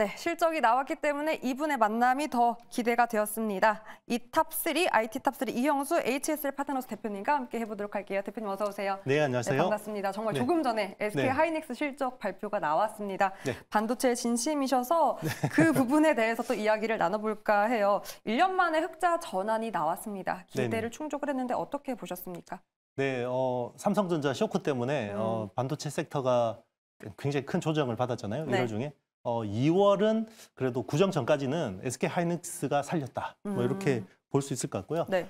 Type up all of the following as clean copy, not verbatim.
네, 실적이 나왔기 때문에 이분의 만남이 더 기대가 되었습니다. 이 탑3, IT 탑3 이형수 HSL 파트너스 대표님과 함께 해보도록 할게요. 대표님 어서 오세요. 네, 안녕하세요. 네, 반갑습니다. 정말 네. 조금 전에 SK 하이닉스 실적 발표가 나왔습니다. 네. 반도체에 진심이셔서 그 부분에 대해서 또 이야기를 나눠볼까 해요. 1년 만에 흑자 전환이 나왔습니다. 기대를 충족을 했는데 어떻게 보셨습니까? 네, 삼성전자 쇼크 때문에 반도체 섹터가 굉장히 큰 조정을 받았잖아요. 1월 중에. 2월은 그래도 구정 전까지는 SK 하이닉스가 살렸다. 뭐 이렇게 볼 수 있을 것 같고요. 네.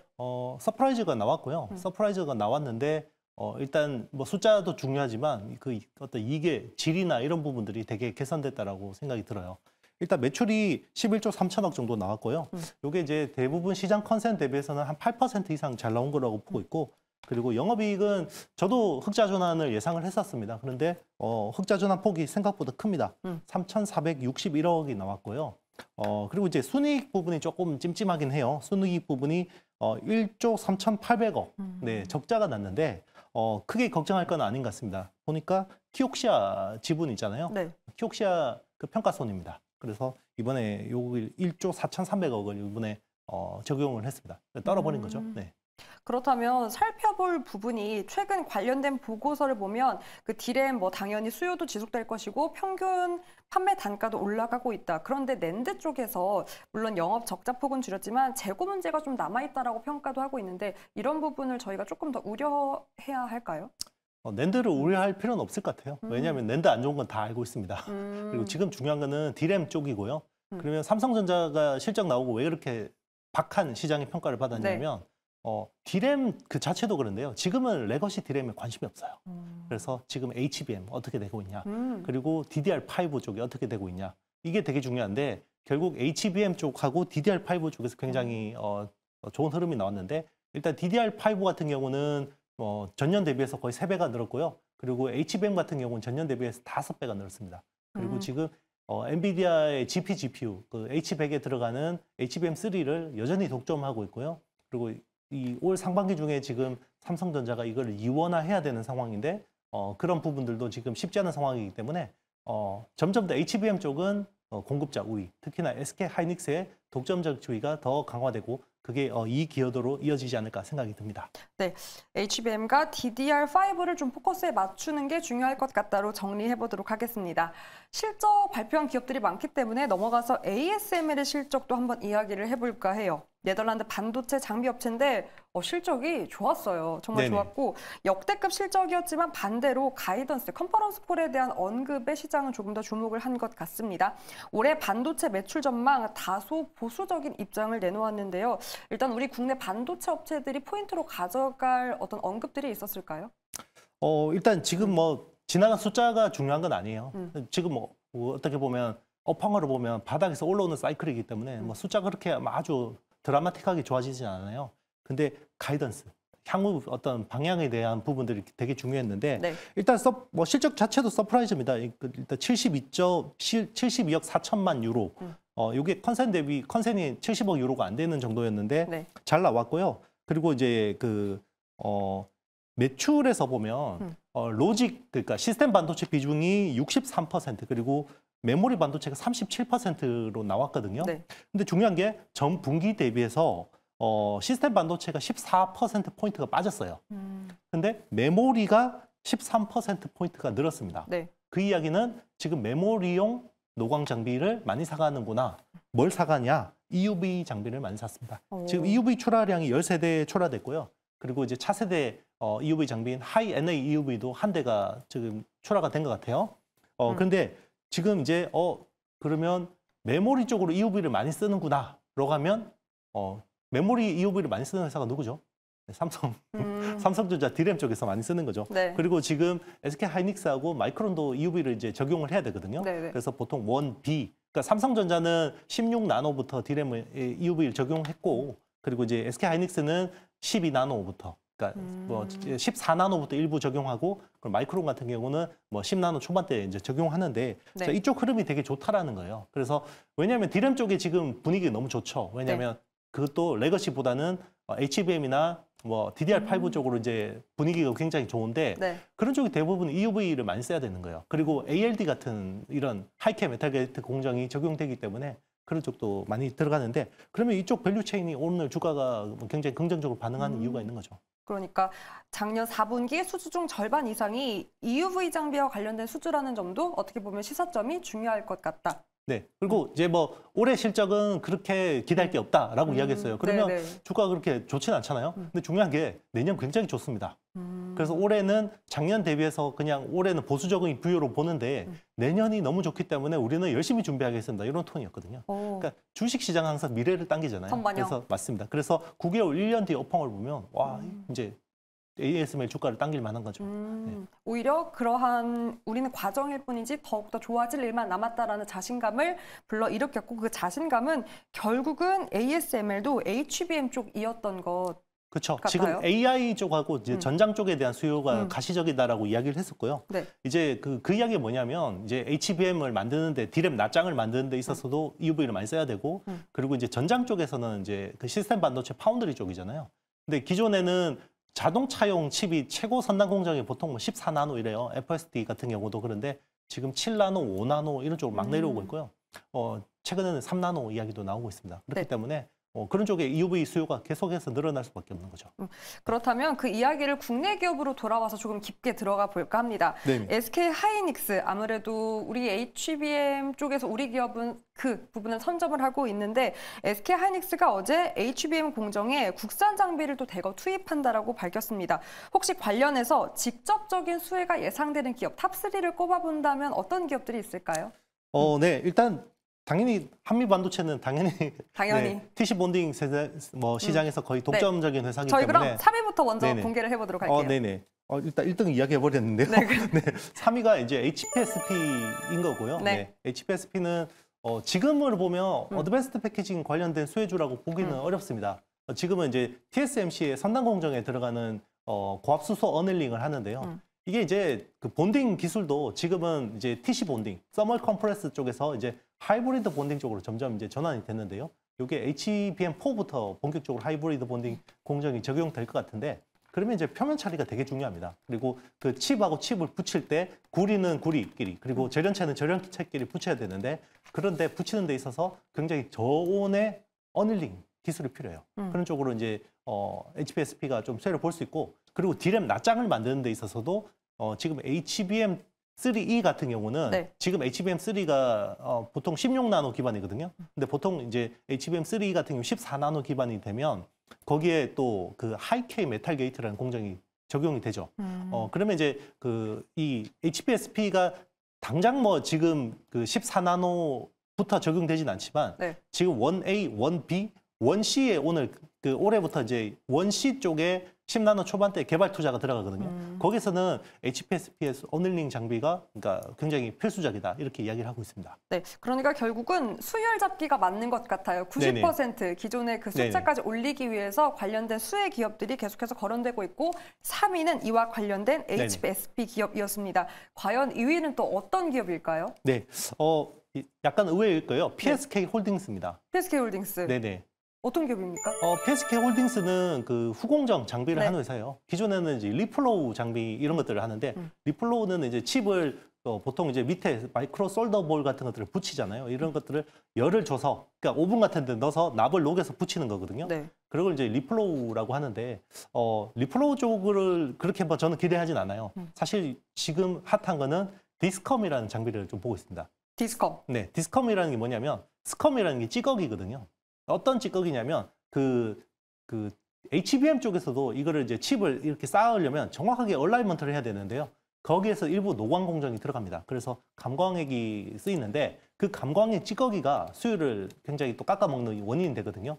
서프라이즈가 나왔고요. 서프라이즈가 나왔는데 일단 뭐 숫자도 중요하지만 그 어떤 이게 질이나 이런 부분들이 되게 개선됐다라고 생각이 들어요. 일단 매출이 11조 3천억 정도 나왔고요. 이게 이제 대부분 시장 컨센 대비해서는 한 8% 이상 잘 나온 거라고 보고 있고, 그리고 영업이익은 저도 흑자 전환을 예상을 했었습니다. 그런데 흑자 전환 폭이 생각보다 큽니다. 3,461억이 나왔고요. 그리고 이제 순이익 부분이 조금 찜찜하긴 해요. 순이익 부분이 1조 3,800억. 네, 적자가 났는데 크게 걱정할 건 아닌 것 같습니다. 보니까 키옥시아 지분 있잖아요. 네. 키옥시아 그 평가손입니다. 그래서 이번에 요 1조 4,300억을 이번에 적용을 했습니다. 떨어버린 거죠. 네. 그렇다면 살펴볼 부분이 최근 관련된 보고서를 보면 그 디램 뭐 당연히 수요도 지속될 것이고 평균 판매 단가도 올라가고 있다. 그런데 낸드 쪽에서 물론 영업 적자 폭은 줄였지만 재고 문제가 좀 남아있다라고 평가도 하고 있는데 이런 부분을 저희가 조금 더 우려해야 할까요? 낸드를 우려할 필요는 없을 것 같아요. 왜냐하면 낸드 안 좋은 건 다 알고 있습니다. 그리고 지금 중요한 거는 디램 쪽이고요. 그러면 삼성전자가 실적 나오고 왜 그렇게 박한 시장의 평가를 받았냐면 디램 그 자체도 그런데요. 지금은 레거시 디램에 관심이 없어요. 그래서 지금 HBM 어떻게 되고 있냐. 그리고 DDR5 쪽이 어떻게 되고 있냐. 이게 되게 중요한데 결국 HBM 쪽하고 DDR5 쪽에서 굉장히 좋은 흐름이 나왔는데 일단 DDR5 같은 경우는 전년 대비해서 거의 3배가 늘었고요. 그리고 HBM 같은 경우는 전년 대비해서 5배가 늘었습니다. 그리고 지금 엔비디아의 GPU, 그 H100에 들어가는 HBM3를 여전히 독점하고 있고요. 그리고 이 올 상반기 중에 지금 삼성전자가 이걸 이원화해야 되는 상황인데 그런 부분들도 지금 쉽지 않은 상황이기 때문에 점점 더 HBM 쪽은 공급자 우위, 특히나 SK 하이닉스의 독점적 주의가 더 강화되고 그게 이 기여도로 이어지지 않을까 생각이 듭니다. 네, HBM과 DDR5를 좀 포커스에 맞추는 게 중요할 것 같다로 정리해 보도록 하겠습니다. 실적 발표한 기업들이 많기 때문에 넘어가서 ASML의 실적도 한번 이야기를 해볼까 해요. 네덜란드 반도체 장비 업체인데 실적이 좋았어요. 정말 네네. 좋았고 역대급 실적이었지만 반대로 가이던스, 컨퍼런스 콜에 대한 언급에 시장은 조금 더 주목을 한 것 같습니다. 올해 반도체 매출 전망 다소 보수적인 입장을 내놓았는데요. 일단 우리 국내 반도체 업체들이 포인트로 가져갈 어떤 언급들이 있었을까요? 일단 지금 뭐 지나간 숫자가 중요한 건 아니에요. 지금 뭐 어떻게 보면 업황으로 보면 바닥에서 올라오는 사이클이기 때문에 뭐 숫자가 그렇게 아주 드라마틱하게 좋아지진 않아요. 근데 가이던스, 향후 어떤 방향에 대한 부분들이 되게 중요했는데 일단 뭐 실적 자체도 서프라이즈입니다. 일단 72억 4천만 유로. 이게 컨센이 70억 유로가 안 되는 정도였는데 잘 나왔고요. 그리고 이제 매출에서 보면 로직, 그러니까 시스템 반도체 비중이 63% 그리고 메모리 반도체가 37%로 나왔거든요. 근데 중요한 게 전 분기 대비해서 시스템 반도체가 14%포인트가 빠졌어요. 근데 메모리가 13%포인트가 늘었습니다. 그 이야기는 지금 메모리용 노광 장비를 많이 사가는구나. 뭘 사가냐? EUV 장비를 많이 샀습니다. 지금 EUV 출하량이 13대 출하됐고요. 그리고 이제 차세대 EUV 장비인 하이 NA EUV도 한 대가 지금 출하가 된 것 같아요. 그런데 지금 이제 그러면 메모리 쪽으로 EUV를 많이 쓰는구나. 라고 하면 메모리 EUV를 많이 쓰는 회사가 누구죠? 삼성전자 디램 쪽에서 많이 쓰는 거죠. 그리고 지금 SK 하이닉스하고 마이크론도 EUV를 이제 적용을 해야 되거든요. 그래서 보통 1B, 그러니까 삼성전자는 16나노부터 디램을 EUV를 적용했고, 그리고 이제 SK 하이닉스는 12나노부터, 그러니까 뭐 14나노부터 일부 적용하고, 그리고 마이크론 같은 경우는 뭐 10나노 초반대 이제 적용하는데 이쪽 흐름이 되게 좋다라는 거예요. 그래서 왜냐하면 디램 쪽에 지금 분위기가 너무 좋죠. 왜냐하면 그것도 레거시보다는 HBM이나 뭐 DDR5 쪽으로 이제 분위기가 굉장히 좋은데 네. 그런 쪽이 대부분 EUV를 많이 써야 되는 거예요. 그리고 ALD 같은 이런 하이케 메탈 게이트 공정이 적용되기 때문에 그런 쪽도 많이 들어가는데 그러면 이쪽 밸류 체인이 오늘 주가가 굉장히 긍정적으로 반응하는 이유가 있는 거죠. 그러니까 작년 4분기 수주 중 절반 이상이 EUV 장비와 관련된 수주라는 점도 어떻게 보면 시사점이 중요할 것 같다. 네. 그리고 이제 뭐 올해 실적은 그렇게 기대할 게 없다라고 이야기했어요. 그러면 네네. 주가가 그렇게 좋지는 않잖아요. 근데 중요한 게 내년 굉장히 좋습니다. 그래서 올해는 작년 대비해서 그냥 올해는 보수적인 부여로 보는데 내년이 너무 좋기 때문에 우리는 열심히 준비하겠습니다. 이런 톤이었거든요. 그러니까 주식 시장 항상 미래를 당기잖아요. 선반영. 그래서 맞습니다. 그래서 9개월, 1년 뒤 업황을 보면 와 이제 ASML 주가를 당길 만한 거죠. 네. 오히려 그러한 우리는 과정일 뿐이지 더욱더 좋아질 일만 남았다라는 자신감을 불러일으켰고 그 자신감은 결국은 ASML도 HBM 쪽이었던 것 그렇죠. 같아요. 지금 AI 쪽하고 이제 전장 쪽에 대한 수요가 가시적이다라고 이야기를 했었고요. 네. 이제 그 이야기가 뭐냐면 이제 HBM을 만드는데 디램 납장을 만드는 데 있어서도 EUV를 많이 써야 되고 그리고 이제 전장 쪽에서는 이제 그 시스템 반도체 파운드리 쪽이잖아요. 근데 기존에는 자동차용 칩이 최고 선단 공정이 보통 뭐 14나노 이래요. FSD 같은 경우도 그런데 지금 7나노, 5나노 이런 쪽으로 막 내려오고 있고요. 최근에는 3나노 이야기도 나오고 있습니다. 그렇기 네. 때문에 그런 쪽에 EUV 수요가 계속해서 늘어날 수밖에 없는 거죠. 그렇다면 그 이야기를 국내 기업으로 돌아와서 조금 깊게 들어가 볼까 합니다. 네. SK 하이닉스 아무래도 우리 HBM 쪽에서 우리 기업은 그 부분을 선점을 하고 있는데 SK 하이닉스가 어제 HBM 공정에 국산 장비를 또 대거 투입한다라고 밝혔습니다. 혹시 관련해서 직접적인 수혜가 예상되는 기업 탑3를 꼽아본다면 어떤 기업들이 있을까요? 네. 일단 당연히 한미 반도체는 당연히 네, TC 본딩 시장에서 거의 독점적인 회사이기 저희 때문에 그럼 3위부터 먼저 네네. 공개를 해보도록 할게요. 네네. 일단 1등 이야기해 버렸는데요. 네. 네. 3위가 이제 HPSP인 거고요. 네. HPSP는 지금으로 보면 어드밴스드 패키징 관련된 수혜주라고 보기는 어렵습니다. 지금은 이제 TSMC의 선단 공정에 들어가는 고압 수소 어닐링을 하는데요. 이게 이제 그 본딩 기술도 지금은 이제 TC 본딩, 서멀 컴프레스 쪽에서 이제 하이브리드 본딩 쪽으로 점점 이제 전환이 됐는데요. 이게 HBM4부터 본격적으로 하이브리드 본딩 공정이 적용될 것 같은데 그러면 이제 표면 처리가 되게 중요합니다. 그리고 그 칩하고 칩을 붙일 때 구리는 구리끼리 그리고 절연체는 절연체끼리 붙여야 되는데 그런데 붙이는 데 있어서 굉장히 저온의 어닐링 기술이 필요해요. 그런 쪽으로 이제 HPSP가 좀 수혜를 볼 수 있고 그리고 디램 납장을 만드는 데 있어서도 지금 HBM3E 같은 경우는 네. 지금 HBM3가 보통 16나노 기반이거든요. 근데 보통 이제 HBM3E 같은 경우 14나노 기반이 되면 거기에 또 그 하이케이 메탈 게이트라는 공정이 적용이 되죠. 그러면 이제 이 HPSP가 당장 뭐 지금 그 14나노부터 적용되진 않지만 네. 지금 1A, 1B, 1C에 오늘 그 올해부터 이제 1C 쪽에 10나노 초반대 개발 투자가 들어가거든요. 거기서는 HPSPS 어닐링 장비가 그러니까 굉장히 필수적이다 이렇게 이야기를 하고 있습니다. 네, 그러니까 결국은 수율 잡기가 맞는 것 같아요. 90% 기존의 그 숫자까지 올리기 위해서 관련된 수혜 기업들이 계속해서 거론되고 있고 3위는 이와 관련된 HPSP 기업이었습니다. 과연 2위는 또 어떤 기업일까요? 네, 약간 의외일 거예요. PSK 홀딩스입니다. PSK 홀딩스. 네네. 어떤 기업입니까? PSK 홀딩스는 그 후공정 장비를 네. 하는 회사예요. 기존에는 이제 리플로우 장비 이런 것들을 하는데 리플로우는 이제 칩을 보통 이제 밑에 마이크로 솔더볼 같은 것들을 붙이잖아요. 이런 것들을 열을 줘서 그러니까 오븐 같은 데 넣어서 납을 녹여서 붙이는 거거든요. 네. 그걸 이제 리플로우라고 하는데 리플로우 쪽을 그렇게 뭐 저는 기대하진 않아요. 사실 지금 핫한 거는 디스컴이라는 장비를 좀 보고 있습니다. 디스컴. 네, 디스컴이라는 게 뭐냐면 스컴이라는 게 찌꺼기거든요. 어떤 찌꺼기냐면 그 HBM 쪽에서도 이거를 이제 칩을 이렇게 쌓으려면 정확하게 얼라이먼트를 해야 되는데요. 거기에서 일부 노광 공정이 들어갑니다. 그래서 감광액이 쓰이는데 그 감광액 찌꺼기가 수율을 굉장히 또 깎아먹는 원인이 되거든요.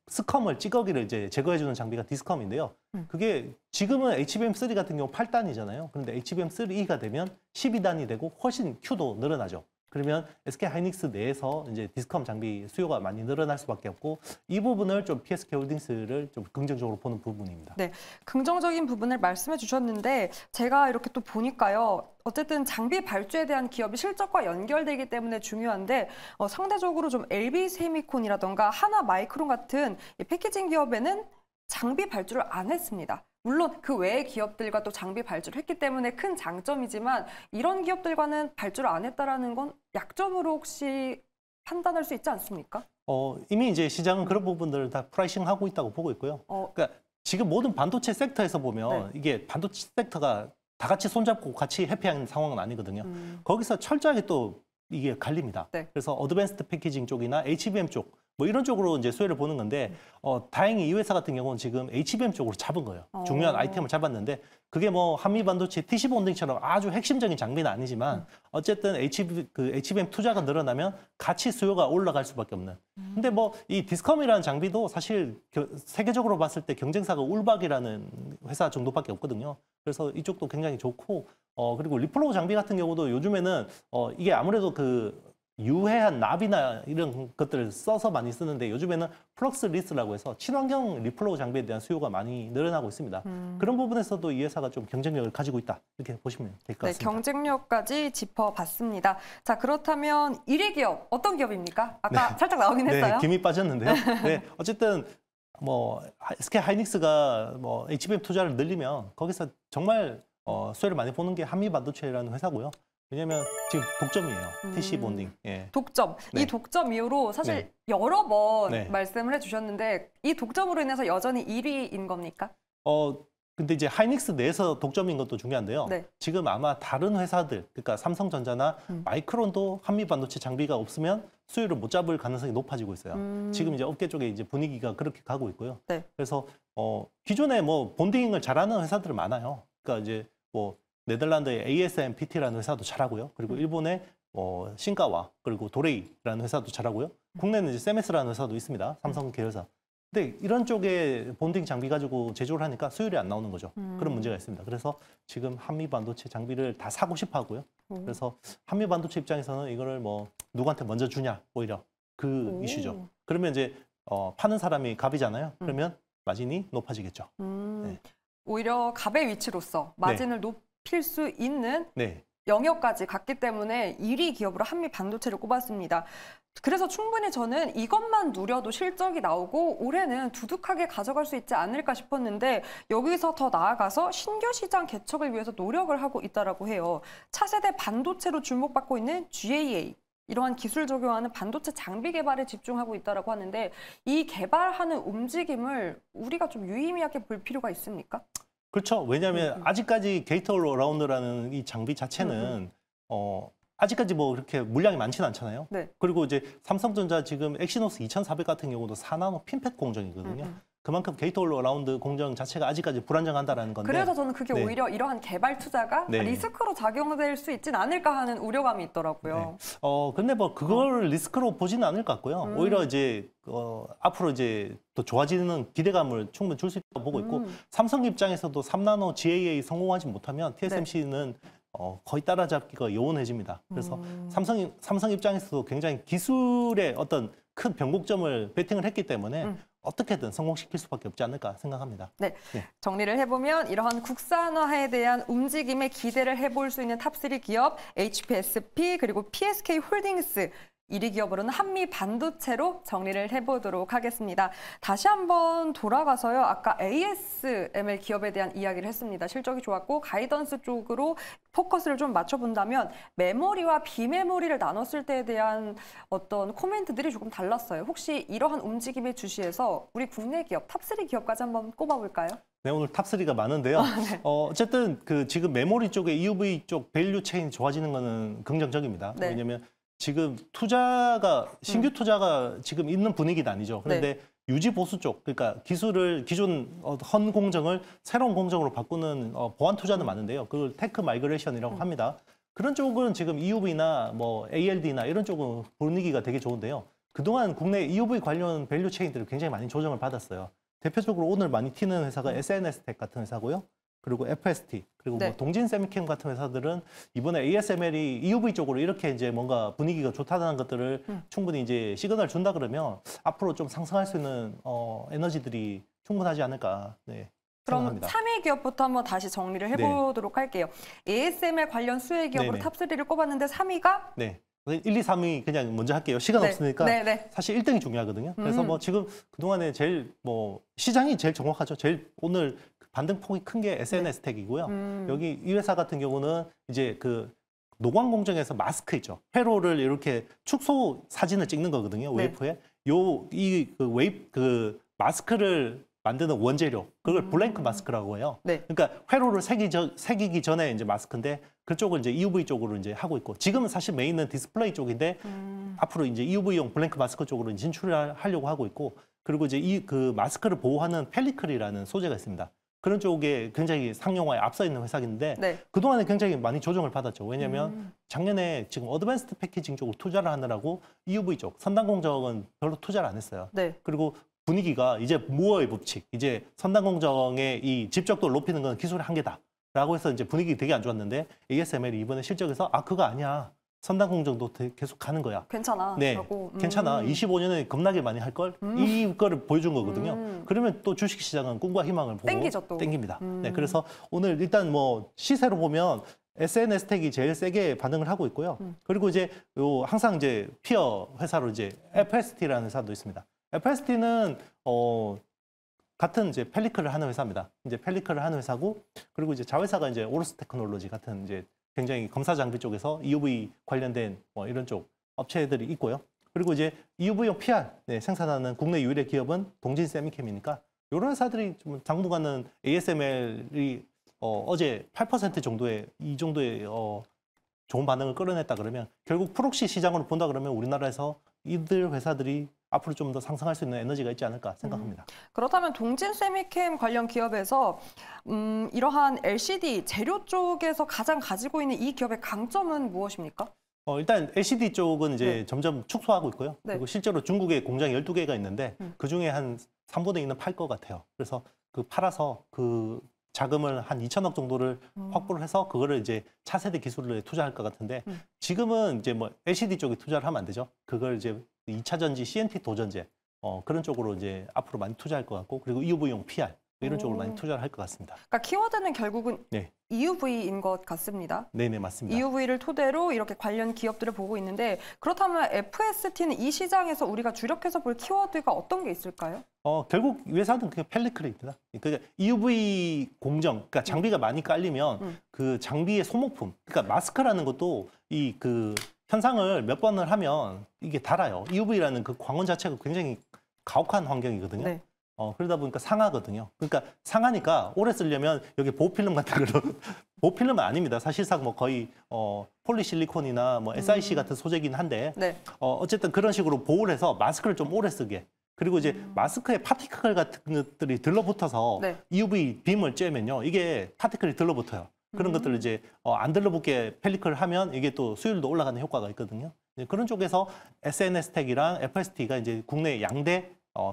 스컴을 찌꺼기를 이제 제거해주는 장비가 디스컴인데요. 그게 지금은 HBM3 같은 경우 8단이잖아요. 그런데 HBM3E가 되면 12단이 되고 훨씬 Q도 늘어나죠. 그러면 SK 하이닉스 내에서 이제 디스컴 장비 수요가 많이 늘어날 수밖에 없고 이 부분을 좀 PSK 홀딩스를 좀 긍정적으로 보는 부분입니다. 네, 긍정적인 부분을 말씀해 주셨는데 제가 이렇게 또 보니까요. 어쨌든 장비 발주에 대한 기업이 실적과 연결되기 때문에 중요한데 상대적으로 좀 LB세미콘이라던가 하나마이크론 같은 이 패키징 기업에는 장비 발주를 안 했습니다. 물론 그 외의 기업들과 또 장비 발주를 했기 때문에 큰 장점이지만 이런 기업들과는 발주를 안 했다라는 건 약점으로 혹시 판단할 수 있지 않습니까? 이미 이제 시장은 그런 부분들을 다 프라이싱하고 있다고 보고 있고요. 그러니까 지금 모든 반도체 섹터에서 보면 이게 반도체 섹터가 다 같이 손잡고 같이 해피한 상황은 아니거든요. 거기서 철저하게 또 이게 갈립니다. 그래서 어드밴스드 패키징 쪽이나 HBM 쪽 뭐 이런 쪽으로 이제 수혜를 보는 건데 다행히 이 회사 같은 경우는 지금 HBM 쪽으로 잡은 거예요. 중요한 아이템을 잡았는데 그게 뭐 한미반도체 TC 본딩처럼 아주 핵심적인 장비는 아니지만 어쨌든 HBM 투자가 늘어나면 같이 수요가 올라갈 수밖에 없는. 근데 뭐 이 디스컴이라는 장비도 사실 세계적으로 봤을 때 경쟁사가 울박이라는 회사 정도밖에 없거든요. 그래서 이쪽도 굉장히 좋고 그리고 리플로우 장비 같은 경우도 요즘에는 이게 아무래도 그 유해한 납이나 이런 것들을 써서 많이 쓰는데 요즘에는 플럭스리스라고 해서 친환경 리플로우 장비에 대한 수요가 많이 늘어나고 있습니다. 그런 부분에서도 이 회사가 좀 경쟁력을 가지고 있다 이렇게 보시면 될 것 같습니다. 네, 경쟁력까지 짚어봤습니다. 자, 그렇다면 1위 기업 어떤 기업입니까? 아까 살짝 나오긴 했어요. 네, 김이 빠졌는데요. 네, 어쨌든 뭐 SK 하이닉스가 뭐 HBM 투자를 늘리면 거기서 정말 수혜를 많이 보는 게 한미반도체라는 회사고요. 왜냐면 지금 독점이에요. TC 본딩. 예. 독점. 네. 이 독점 이후로 사실 여러 번 말씀을 해주셨는데 이 독점으로 인해서 여전히 1위인 겁니까? 근데 이제 하이닉스 내에서 독점인 것도 중요한데요. 지금 아마 다른 회사들, 그러니까 삼성전자나 마이크론도 한미반도체 장비가 없으면 수요를 못 잡을 가능성이 높아지고 있어요. 지금 이제 업계 쪽에 이제 분위기가 그렇게 가고 있고요. 그래서 기존에 뭐 본딩을 잘하는 회사들은 많아요. 그러니까 이제 뭐 네덜란드의 ASMPT라는 회사도 잘하고요. 그리고 일본의 신카와 그리고 도레이라는 회사도 잘하고요. 국내는 이제 세메스라는 회사도 있습니다. 삼성 계열사. 근데 이런 쪽에 본딩 장비 가지고 제조를 하니까 수율이 안 나오는 거죠. 그런 문제가 있습니다. 그래서 지금 한미 반도체 장비를 다 사고 싶어 하고요. 그래서 한미 반도체 입장에서는 이거를 뭐 누구한테 먼저 주냐 오히려 그 이슈죠. 그러면 이제 파는 사람이 갑이잖아요. 그러면 마진이 높아지겠죠. 네. 오히려 갑의 위치로서 마진을 높일 수 있는 영역까지 갔기 때문에 1위 기업으로 한미 반도체를 꼽았습니다. 그래서 충분히 저는 이것만 누려도 실적이 나오고 올해는 두둑하게 가져갈 수 있지 않을까 싶었는데 여기서 더 나아가서 신규 시장 개척을 위해서 노력을 하고 있다라고 해요. 차세대 반도체로 주목받고 있는 GAA. 이러한 기술 적용하는 반도체 장비 개발에 집중하고 있다라고 하는데 이 개발하는 움직임을 우리가 좀 유의미하게 볼 필요가 있습니까? 그렇죠. 왜냐하면 아직까지 게이트-올-어라운드라는 이 장비 자체는 아직까지 뭐 그렇게 물량이 많지는 않잖아요. 그리고 이제 삼성전자 지금 엑시노스 2400 같은 경우도 4나노 핀팻 공정이거든요. 그만큼 게이트-올-어라운드 공정 자체가 아직까지 불안정하다라는 건데. 그래서 저는 그게 오히려 이러한 개발 투자가 리스크로 작용될 수 있진 않을까 하는 우려감이 있더라고요. 근데 뭐 그걸 리스크로 보지는 않을 것 같고요. 오히려 이제 앞으로 이제 더 좋아지는 기대감을 충분히 줄 수 있다고 보고 있고 삼성 입장에서도 3나노 GAA 성공하지 못하면 TSMC는 거의 따라잡기가 요원해집니다. 그래서 삼성 입장에서도 굉장히 기술의 어떤 큰 변곡점을 베팅을 했기 때문에 어떻게든 성공시킬 수밖에 없지 않을까 생각합니다. 정리를 해보면 이러한 국산화에 대한 움직임에 기대를 해볼 수 있는 탑3 기업 HPSP 그리고 PSK 홀딩스 1위 기업으로는 한미 반도체로 정리를 해보도록 하겠습니다. 다시 한번 돌아가서요. 아까 ASML 기업에 대한 이야기를 했습니다. 실적이 좋았고 가이던스 쪽으로 포커스를 좀 맞춰본다면 메모리와 비메모리를 나눴을 때에 대한 어떤 코멘트들이 조금 달랐어요. 혹시 이러한 움직임의 주시에서 우리 국내 기업 탑3 기업까지 한번 꼽아볼까요? 네, 오늘 탑3가 많은데요. 어쨌든 그 지금 메모리 쪽에 EUV 쪽 밸류 체인 좋아지는 거는 긍정적입니다. 왜냐하면 지금 투자가 신규 투자가 지금 있는 분위기는 아니죠. 그런데 유지 보수 쪽, 그러니까 기술을 기존 헌 공정을 새로운 공정으로 바꾸는 보안 투자는 많은데요. 그걸 테크 마이그레이션이라고 합니다. 그런 쪽은 지금 EUV나 뭐 ALD나 이런 쪽은 분위기가 되게 좋은데요. 그동안 국내 EUV 관련 밸류 체인들이 굉장히 많이 조정을 받았어요. 대표적으로 오늘 많이 튀는 회사가 SNS텍 같은 회사고요. 그리고 FST, 그리고 네. 뭐 동진 세미캠 같은 회사들은 이번에 ASML이 EUV 쪽으로 이렇게 이제 뭔가 분위기가 좋다는 것들을 충분히 이제 시그널 준다 그러면 앞으로 좀 상승할 수 있는 에너지들이 충분하지 않을까. 네. 그럼 생각합니다. 3위 기업부터 한번 다시 정리를 해보도록 할게요. ASML 관련 수혜 기업으로 네네. 탑3를 꼽았는데 3위가? 네. 1, 2, 3위 그냥 먼저 할게요. 시간 네. 없으니까 네네. 사실 1등이 중요하거든요. 그래서 뭐 지금 그동안에 제일 뭐 시장이 제일 정확하죠. 제일 오늘 반등폭이 큰 게 SNS텍이고요. 여기 이 회사 같은 경우는 이제 그 노광 공정에서 마스크 있죠. 회로를 이렇게 축소 사진을 찍는 거거든요. 네. 웨이프에. 그 마스크를 만드는 원재료, 그걸 블랭크 마스크라고 해요. 네. 그러니까 회로를 새기기 전에 이제 마스크인데 그쪽을 이제 EUV 쪽으로 이제 하고 있고 지금은 사실 메인은 디스플레이 쪽인데 앞으로 이제 EUV용 블랭크 마스크 쪽으로 진출을 하려고 하고 있고 그리고 이제 이 그 마스크를 보호하는 펠리클이라는 소재가 있습니다. 그런 쪽에 굉장히 상용화에 앞서 있는 회사인데 네. 그동안에 굉장히 많이 조정을 받았죠. 왜냐하면 작년에 지금 어드밴스드 패키징 쪽으로 투자를 하느라고 EUV 쪽, 선단 공정은 별로 투자를 안 했어요. 네. 그리고 분위기가 이제 무어의 법칙, 이제 선단 공정의 이 집적도를 높이는 건 기술의 한계다라고 해서 이제 분위기 되게 안 좋았는데 ASML이 이번에 실적에서 그거 아니야. 선단 공정도 계속 가는 거야. 괜찮아. 네, 라고. 괜찮아. 25년에 겁나게 많이 할 걸. 이거를 보여준 거거든요. 그러면 또 주식시장은 꿈과 희망을 보고 땡기죠, 또. 땡깁니다. 네, 그래서 오늘 일단 뭐 시세로 보면 SNS텍이 제일 세게 반응을 하고 있고요. 그리고 이제 항상 이제 피어 회사로 이제 FST라는 회사도 있습니다. FST는 같은 이제 펠리클을 하는 회사입니다. 이제 펠리클을 하는 회사고 그리고 이제 자회사가 이제 오로스 테크놀로지 같은 이제 굉장히 검사 장비 쪽에서 EUV 관련된 뭐 이런 쪽 업체들이 있고요. 그리고 이제 EUV용 PR 생산하는 국내 유일의 기업은 동진 세미캠이니까 이런 회사들이 좀 당분간은 ASML이 어제 8% 정도의 이 정도의 좋은 반응을 끌어냈다 그러면 결국 프록시 시장으로 본다 그러면 우리나라에서 이들 회사들이 앞으로 좀 더 상승할 수 있는 에너지가 있지 않을까 생각합니다. 그렇다면 동진 세미캠 관련 기업에서 이러한 LCD 재료 쪽에서 가장 가지고 있는 이 기업의 강점은 무엇입니까? 일단 LCD 쪽은 이제 점점 축소하고 있고요. 네. 그리고 실제로 중국에 공장이 12개가 있는데 그중에 한 3분의 2는 팔 것 같아요. 그래서 그 팔아서 그 자금을 한 2천억 정도를 확보를 해서 그거를 이제 차세대 기술을 투자할 것 같은데 지금은 이제 뭐 LCD 쪽에 투자를 하면 안 되죠. 그걸 이제 2차 전지, CNT 도전제 그런 쪽으로 이제 앞으로 많이 투자할 것 같고 그리고 EUV용 PR 이런 쪽으로 많이 투자를 할 것 같습니다. 그러니까 키워드는 결국은 네. EUV인 것 같습니다. 네네 맞습니다. EUV를 토대로 이렇게 관련 기업들을 보고 있는데 그렇다면 FST는 이 시장에서 우리가 주력해서 볼 키워드가 어떤 게 있을까요? 결국 이 회사는 그냥 펠리클입니다. 그러니까 EUV 공정, 그러니까 장비가 많이 깔리면 그 장비의 소모품, 그러니까 마스크라는 것도 이 그 현상을 몇 번을 하면 이게 달아요. EUV라는 그 광원 자체가 굉장히 가혹한 환경이거든요. 네. 그러다 보니까 상하거든요. 그러니까 상하니까 오래 쓰려면 여기 보호필름 같은 걸로 보호필름은 아닙니다. 사실상 뭐 거의 폴리실리콘이나 뭐 SiC 같은 소재긴 한데 네. 어쨌든 그런 식으로 보호를 해서 마스크를 좀 오래 쓰게. 그리고 이제 마스크에 파티클 같은 것들이 들러붙어서 네. EUV 빔을 쬐면요. 이게 파티클이 들러붙어요. 그런 것들을 이제 안 들러붙게 펠리클을 하면 이게 또 수율도 올라가는 효과가 있거든요. 그런 쪽에서 SNS텍이랑 FST가 이제 국내 양대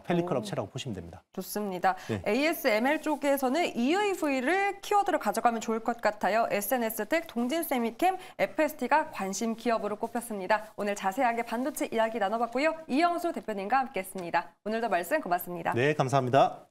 펠리클 업체라고 보시면 됩니다. 좋습니다. 네. ASML 쪽에서는 EUV를 키워드로 가져가면 좋을 것 같아요. SNS텍, 동진세미캠, FST가 관심 기업으로 꼽혔습니다. 오늘 자세하게 반도체 이야기 나눠봤고요. 이영수 대표님과 함께했습니다. 오늘도 말씀 고맙습니다. 네, 감사합니다.